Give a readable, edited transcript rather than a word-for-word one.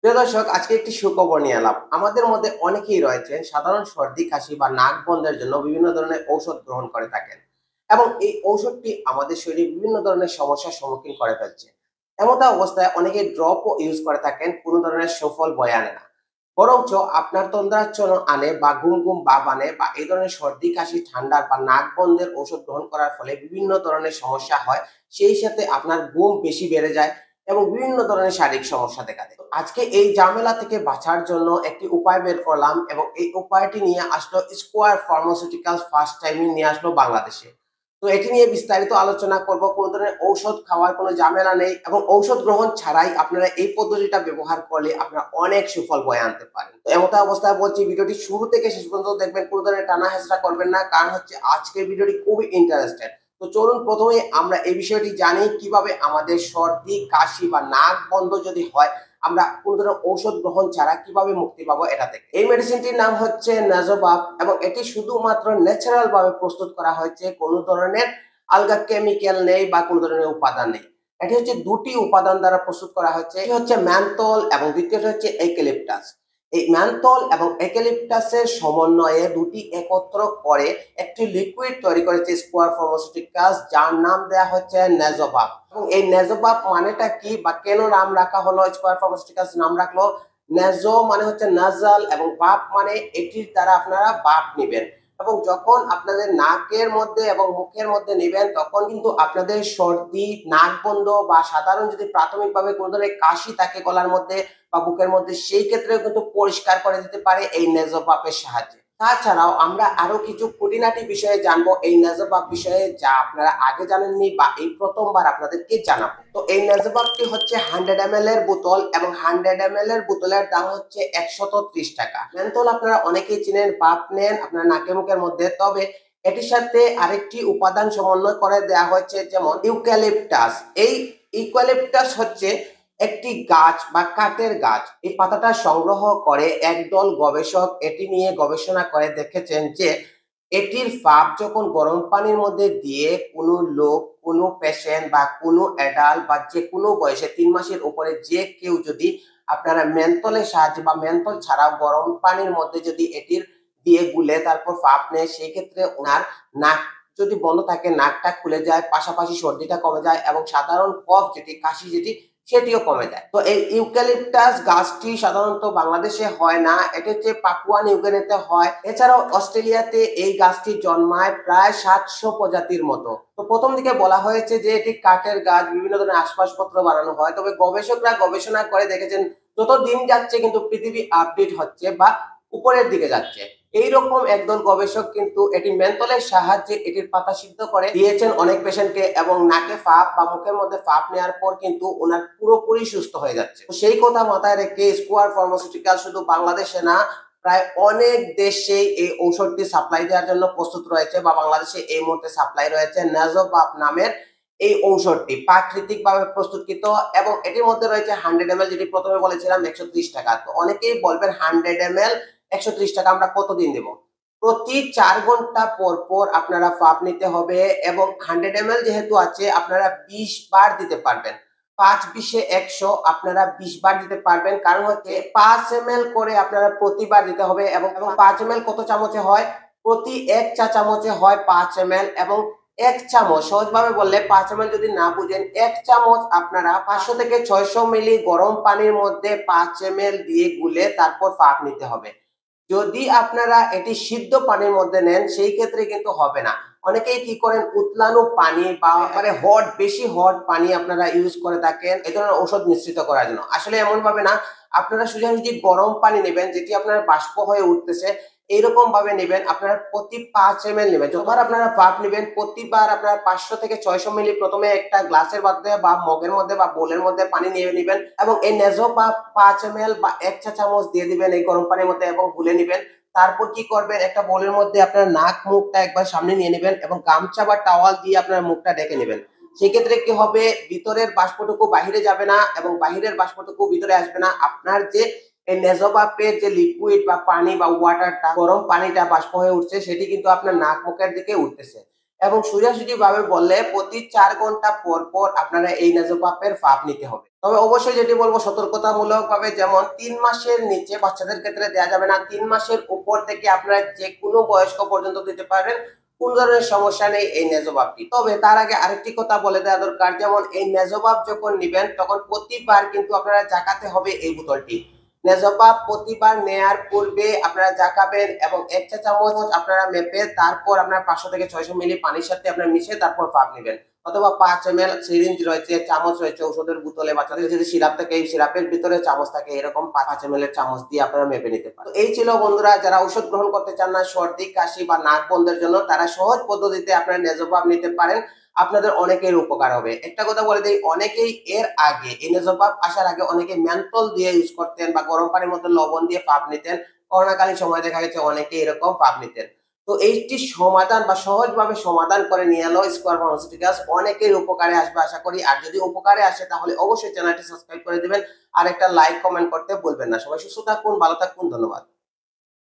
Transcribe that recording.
প্রিয় দর্শক, আজকে একটি সুখবর নিয়ে এলাম। আমাদের মধ্যে অনেকেই রয়েছেন সাধারণ সর্দি কাশি বা নাক বন্ধের জন্য বিভিন্ন ধরনের ঔষধ গ্রহণ করে থাকেন, এবং এই ঔষধটি আমাদের শরীরে বিভিন্ন ধরনের সমস্যার সম্মুখীন করে ফেলছে। এমতা অবস্থায় অনেকে ড্রপও ইউজ করে থাকেন, কোনো ধরনের সফল বয়ে আনে না, বরঞ্চ আপনার তন্দ্রাচ্ছন্ন আনে বা ঘুম ঘুম ভাব আনে, বা এই ধরনের সর্দি কাশি ঠান্ডার বা নাক বন্ধের ঔষধ গ্রহণ করার ফলে বিভিন্ন ধরনের সমস্যা হয়। সেই সাথে আপনার ঘুম বেশি বেড়ে যায় এবং বিভিন্ন ধরনের শারীরিক সমস্যা দেখা দেয়। আজকে এই ঝামেলা থেকে বাঁচার জন্য একটি উপায় বের করলাম, এবং এই উপায়টি নিয়ে আসলো স্কোয়ার ফার্মাসিউটিক্যালস, ফার্স্ট টাইমে নিয়ে আসলো বাংলাদেশে। তো এটি নিয়ে বিস্তারিত আলোচনা করব। কোনো ধরনের ঔষধ খাওয়ার কোনো ঝামেলা নেই, এবং ঔষধ গ্রহণ ছাড়াই আপনারা এই পদ্ধতিটা ব্যবহার করলে আপনারা অনেক সুফল বয়ে আনতে পারেন। তো এমত অবস্থায় বলছি, ভিডিওটি শুরু থেকে শেষ পর্যন্ত দেখবেন, কোনো ধরনের টানা হেঁচড়া করবেন না, কারণ হচ্ছে আজকের ভিডিওটি খুবই ইন্টারেস্টেড। তো চলুন প্রথমে আমরা এই বিষয়টি জানি, কিভাবে আমাদের সর্দি কাশি বা নাক বন্ধ যদি হয় আমরা কোনো ধরনের ঔষধ গ্রহণ ছাড়া কিভাবে মুক্তি পাবো এটা থেকে। এই মেডিসিনটির নাম হচ্ছে নাজোবাব, এবং এটি শুধুমাত্র ন্যাচারাল ভাবে প্রস্তুত করা হয়েছে, কোনো ধরনের আলগা কেমিক্যাল নেই বা কোনো ধরনের উপাদান নেই। এটি হচ্ছে দুটি উপাদান দ্বারা প্রস্তুত করা হয়েছে, এটি হচ্ছে ম্যানথল এবং দ্বিতীয়টি হচ্ছে ইউক্যালিপটাস। এই ম্যানথল এবং ইউক্যালিপটাসের সমন্বয়ে দুটি একত্র করে একটি লিকুইড তৈরি করেছে স্কোয়ার ফার্মাসিউটিক্যালস, যার নাম দেওয়া হচ্ছে নাজোবাব। এবং এই নাজোবাব মানেটা কি বা কেন নাম রাখা হলো, স্কোয়ার ফার্মাসিউটিক্যালস নাম রাখলো? নাজো মানে হচ্ছে নাজাল, এবং বাপ মানে এটির দ্বারা আপনারা বাপ নেবেন, এবং যখন আপনাদের নাকের মধ্যে এবং মুখের মধ্যে নেবেন তখন কিন্তু আপনাদের সর্দি, নাক বন্ধ বা সাধারণ যদি প্রাথমিকভাবে কোনো ধরনের কাশি থাকে গলার মধ্যে বা বুকের মধ্যে, সেই ক্ষেত্রেও কিন্তু পরিষ্কার করে দিতে পারে এই নেজোবাপের সাহায্যে। তাছাড়াও আমরা আরো কিছু খুঁটিনাটি বিষয়ে জানবো এই নেজোবাপ বিষয়ে, যা আপনারা আগে জানেননি বা এই প্রথমবার আপনাদেরকে জানাবো। তো এই নেজোবাপটি হচ্ছে 100 ml এর বোতল, এবং 100 ml এর বোতলের দাম হচ্ছে 130 টাকা। মেন্থল আপনারা অনেকেই চিনেন, বাপ নেন আপনার নাকে মুখের মধ্যে, তবে এটির সাথে আরেকটি উপাদান সমন্বয় করে দেওয়া হয়েছে, যেমন ইউক্যালিপটাস। এই ইউক্যালিপটাস হচ্ছে একটি গাছ বা কাঠের গাছ। এই পাতাটা সংগ্রহ করে একদল গবেষক এটি নিয়ে গবেষণা করে দেখেছেন যে এটির ফাপ যখন গরম পানির মধ্যে দিয়ে কোনো লোক, কোনো পেশেন্ট বা কোনো অ্যাডাল্ট বা যে কোনো বয়সে 3 মাসের উপরে যে কেউ যদি আপনারা মেন্থলের সাহায্যে বা মেন্থল ছাড়াও গরম পানির মধ্যে যদি এটির দিয়ে গুলে তারপর ফাপ নেয়, সেই ক্ষেত্রে ওনার নাক যদি বন্ধ থাকে নাকটা খুলে যায়, পাশাপাশি সর্দিটা কমে যায়, এবং সাধারণ কফ যেটি, কাশি যেটি, সেটিও কমে যায়। তো এই ইউক্যালিপটাস গাছটি সাধারণত বাংলাদেশে হয় না, এটি হচ্ছে পাপুয়া নিউগিনিতে হয়। এছাড়াও অস্ট্রেলিয়াতে এই গাছটি জন্মায় প্রায় 700 প্রজাতির মতো। তো প্রথম দিকে বলা হয়েছে যে এটি কাঠের গাছ, বিভিন্ন ধরনের আসবাবপত্র বানানো হয়, তবে গবেষকরা গবেষণা করে দেখেছেন যত দিন যাচ্ছে কিন্তু পৃথিবী আপডেট হচ্ছে বা উপরের দিকে যাচ্ছে। এইরকম একদল গবেষক কিন্তু এটি মেন্থলের সাহায্যে এটির পাতা সিদ্ধ করে দিয়েছেন অনেক পেশেন্টকে, এবং নাকে ফাপ বা মুখের মধ্যে ফাপ নেওয়ার পর কিন্তু ওনার পুরোপুরি সুস্থ হয়ে যাচ্ছে। সেই কথা মাথায় রেখে স্কোয়ার ফার্মাসিউটিক্যাল শুধু বাংলাদেশে না, প্রায় অনেক দেশেই এই ঔষধটি সাপ্লাই দেওয়ার জন্য প্রস্তুত রয়েছে, বা বাংলাদেশে এই মুহূর্তে সাপ্লাই রয়েছে নাজোবাব নামের এই ঔষধটি, প্রাকৃতিকভাবে প্রস্তুতকৃত, এবং এটির মধ্যে রয়েছে 100 ml, যেটি প্রথমে বলেছিলাম 130 টাকা। তো অনেকেই বলবেন 100 ml 130 টাকা আমরা কতদিন দেব? প্রতি 4 ঘন্টা পর পর আপনারা ফাপ নিতে হবে, এবং 100 ml যেহেতু আছে আপনারা 20 বার দিতে পারবেন। 5-20-100 আপনারা 20 বার দিতে পারবেন, কারণ হচ্ছে 5 ml করে আপনারা প্রতিবার দিতে হবে, এবং 5 ml কত চামচে হয়? প্রতি 1 চা চামচে হয় 5 ml, এবং 1 চামচ, সহজভাবে বললে 5 ml যদি না বুঝেন, 1 চামচ আপনারা 500 থেকে 600 মিলি গরম পানির মধ্যে 5 ml দিয়ে গুলে তারপর ফাপ নিতে হবে। যদি আপনারা এটি সিদ্ধ পানির মধ্যে নেন সেই ক্ষেত্রে কিন্তু হবে না। অনেকেই কি করেন, উতলানো পানি বা মানে হট, বেশি হট পানি আপনারা ইউজ করে থাকেন এই ধরনের ঔষধ মিশ্রিত করার জন্য। আসলে এমন ভাবে না, আপনারা সোজাসুজি গরম পানি নেবেন যেটি আপনার বাষ্প হয়ে উঠতেছে, এইরকম ভাবে নেবেন। আপনারা প্রতি 5 ml নেবেন, যতবার আপনারা পাপ নেবেন প্রতিবার আপনারা 500 থেকে 600 মিলি প্রথমে একটা গ্লাসের মধ্যে বা মগের মধ্যে বা বোলের মধ্যে পানি নিয়ে নেবেন, এবং এই নেজো বা 5 ml বা 1 চা চামচ দিয়ে দিবেন এই গরম পানির মধ্যে এবং গুলে নেবেন। তারপর কি করবেন, একটা বোলের মধ্যে আপনার নাক মুখটা একবার সামনে নিয়ে নেবেন, এবং গামছা বা টাওয়াল দিয়ে আপনার মুখটা ঢেকে নেবেন। সেক্ষেত্রে কি হবে, ভিতরের বাষ্পটুকু বাহিরে যাবে না, এবং বাহিরের বাষ্পটুকু ভিতরে আসবে না। আপনার যে এই নেজোবাপের যে লিকুইড বা পানি বা ওয়াটারটা, গরম পানিটা বাষ্প হয়ে উঠছে, সেটি কিন্তু আপনার নাক মুখের দিকে উঠতেছে, এবং সোজাসুজি ভাবে বললে প্রতি 4 ঘন্টা পর পর আপনারা এই নেজোপাপের ফাপ নিতে হবে। তবে অবশ্যই যেটি বলবো সতর্কতামূলক ভাবে, যেমন 3 মাসের নিচে বাচ্চাদের ক্ষেত্রে দেওয়া যাবে না। 3 মাসের উপর থেকে আপনারা যে কোনো বয়স্ক পর্যন্ত দিতে পারবেন। কোন ধরনের সমস্যা নেই এই নেজোপাপটি। তবে তার আগে আরেকটি কথা বলে দেওয়া দরকার, যেমন এই নেজোপাপ যখন নিবেন তখন প্রতিবার কিন্তু আপনারা জাকাতে হবে এই বোতলটি। নেজোপাপ প্রতিবার নেয়ার পূর্বে আপনারা জাকাবেন এবং 1 চা চামচ আপনারা মেপে তারপর আপনারা 500 থেকে 600 মিলি পানির সাথে আপনারা মিশিয়ে তারপর পাপ নেবেন। অথবা 5 ml সিরিঞ্জ রয়েছে, চামচ রয়েছে ঔষধের বোতলে, বাচ্চাদের যদি সিরাপ থাকে এই সিরাপের ভিতরে চামচ থাকে, এরকম 5 ml এর চামচ দিয়ে আপনারা মেপে নিতে পারেন। তো এই ছিল বন্ধুরা, যারা ঔষধ গ্রহণ করতে চান না সর্দি কাশি বা নাক বন্ধের জন্য, তারা সহজ পদ্ধতিতে আপনারা নেজোপাপ নিতে পারেন। আপনাদের অনেকের উপকার হবে। একটা কথা বলে দেই, অনেকেই এর আগে এই নেজোপাপ আসার আগে অনেকে মেন্থল দিয়ে ইউজ করতেন বা গরম পানির মধ্যে লবণ দিয়ে পাপ নিতেন। করোনাকালীন সময় দেখা গেছে অনেকে এরকম পাপ নিতেন। তো এইটি সমাধান বা সহজভাবে সমাধান করে নিয়ে এলো স্কয়ার ফার্মাসিউটিক্যালস। অনেকের উপকারে আসবে আশা করি। আর যদি উপকারে আসে তাহলে অবশ্যই চ্যানেলটি সাবস্ক্রাইব করে দিবেন। আর একটা লাইক কমেন্ট করতে ভুলবেন না। সবাই সুস্থ থাকুন, ভালো থাকুন। ধন্যবাদ।